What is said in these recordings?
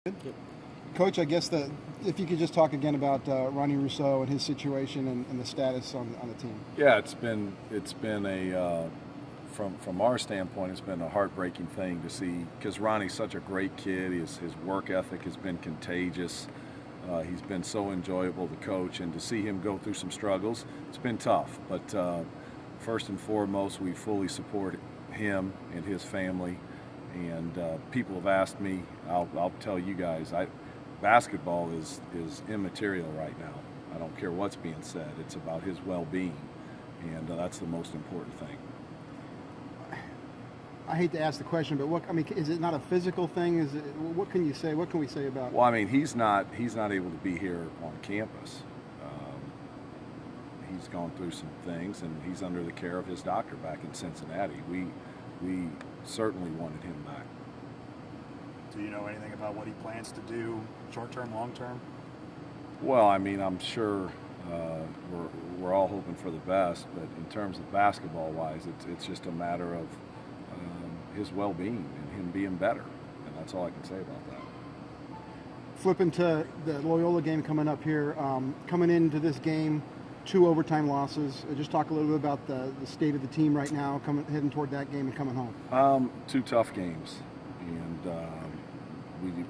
Yep. Coach, I guess if you could just talk again about Ronnie Rousseau and his situation and the status on the team. Yeah, it's been a from our standpoint, it's been a heartbreaking thing to see because Ronnie's such a great kid. His work ethic has been contagious. He's been so enjoyable to coach, and to see him go through some struggles, it's been tough. But first and foremost, we fully support him and his family. And people have asked me, I'll tell you guys, basketball is immaterial right now. I don't care what's being said. It's about his well-being, and that's the most important thing. I hate to ask the question, but is it not a physical thing? What can you say? What can we say about? Well, I mean, he's not able to be here on campus. He's gone through some things, and he's under the care of his doctor back in Cincinnati. We certainly wanted him back. Do you know anything about what he plans to do, short-term, long-term? Well, I mean, I'm sure we're all hoping for the best, but in terms of basketball-wise, it's just a matter of his well-being and him being better, and that's all I can say about that. Flipping to the Loyola game coming up here, coming into this game, 2 overtime losses. Just talk a little bit about the state of the team right now, heading toward that game and coming home. 2 tough games, and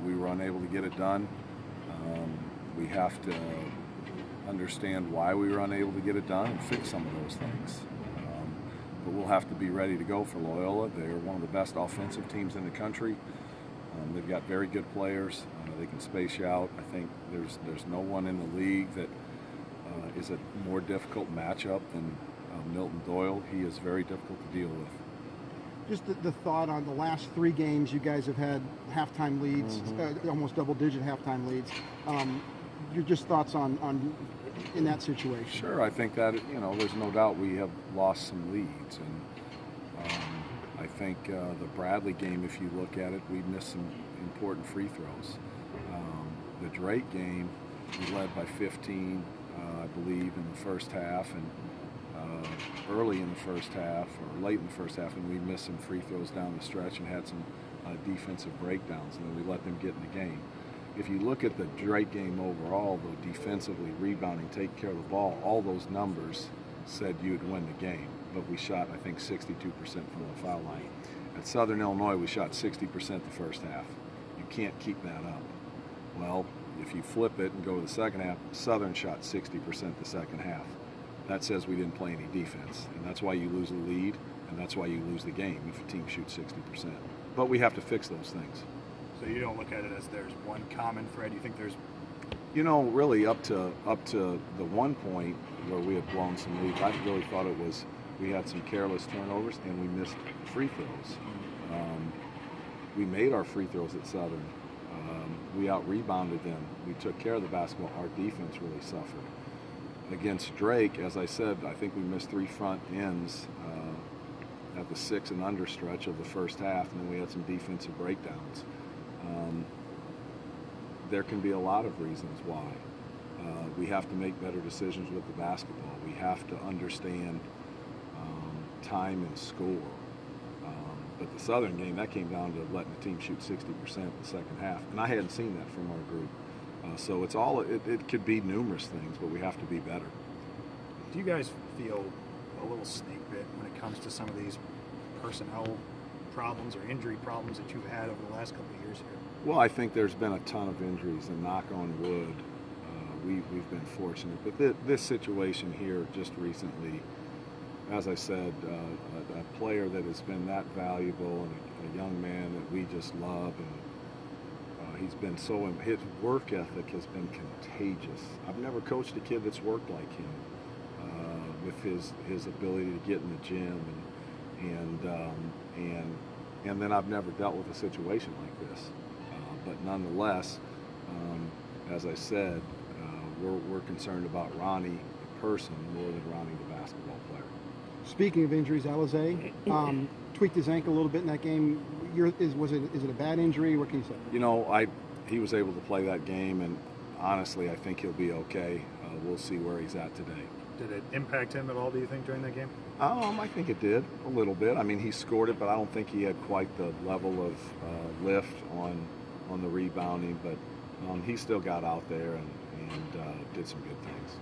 we were unable to get it done. We have to understand why we were unable to get it done and fix some of those things. But we'll have to be ready to go for Loyola. They're one of the best offensive teams in the country. They've got very good players. They can space you out. I think there's no one in the league that is a more difficult matchup than Milton Doyle. He is very difficult to deal with. Just the thought on the last 3 games, you guys have had halftime leads, almost double-digit halftime leads. Your just thoughts on in that situation? Sure, I think that there's no doubt we have lost some leads, and I think the Bradley game, if you look at it, we missed some important free throws. The Drake game, we led by 15. I believe in the first half, and early in the first half or late in the first half, and we missed some free throws down the stretch and had some defensive breakdowns, and then we let them get in the game. If you look at the Drake game overall, though, defensively, rebounding, taking care of the ball, all those numbers said you'd win the game, but we shot, I think, 62% from the foul line. At Southern Illinois, we shot 60% the first half. You can't keep that up. Well, if you flip it and go to the second half, Southern shot 60% the second half. That says we didn't play any defense, and that's why you lose the lead, and that's why you lose the game if a team shoots 60%. But we have to fix those things. So you don't look at it as there's one common thread. You think there's, really up to the one point where we had blown some leads, I really thought it was we had some careless turnovers and we missed free throws. We made our free throws at Southern. We out-rebounded them. We took care of the basketball. Our defense really suffered. Against Drake, as I said, I think we missed 3 front ends at the 6 and under stretch of the first half, and then we had some defensive breakdowns. There can be a lot of reasons why. We have to make better decisions with the basketball. We have to understand time and score. But the Southern game, that came down to letting the team shoot 60% the second half, and I hadn't seen that from our group. So it could be numerous things, but we have to be better. do you guys feel a little snake bit when it comes to some of these personnel problems or injury problems that you've had over the last couple of years here? Well, I think there's been a ton of injuries, and knock on wood, we've been fortunate. But this situation here just recently, as I said, a player that has been that valuable and a young man that we just love, and he's been his work ethic has been contagious. I've never coached a kid that's worked like him, with his ability to get in the gym, and then I've never dealt with a situation like this. But nonetheless, as I said, we're concerned about Ronnie, the person, more than Ronnie, the basketball player. Speaking of injuries, Alizé tweaked his ankle a little bit in that game. Is it a bad injury? What can you say? He was able to play that game, and honestly, I think he'll be okay. We'll see where he's at today. Did it impact him at all, do you think, during that game? I think it did a little bit. I mean, he scored it, but I don't think he had quite the level of lift on on the rebounding, but he still got out there and did some good things.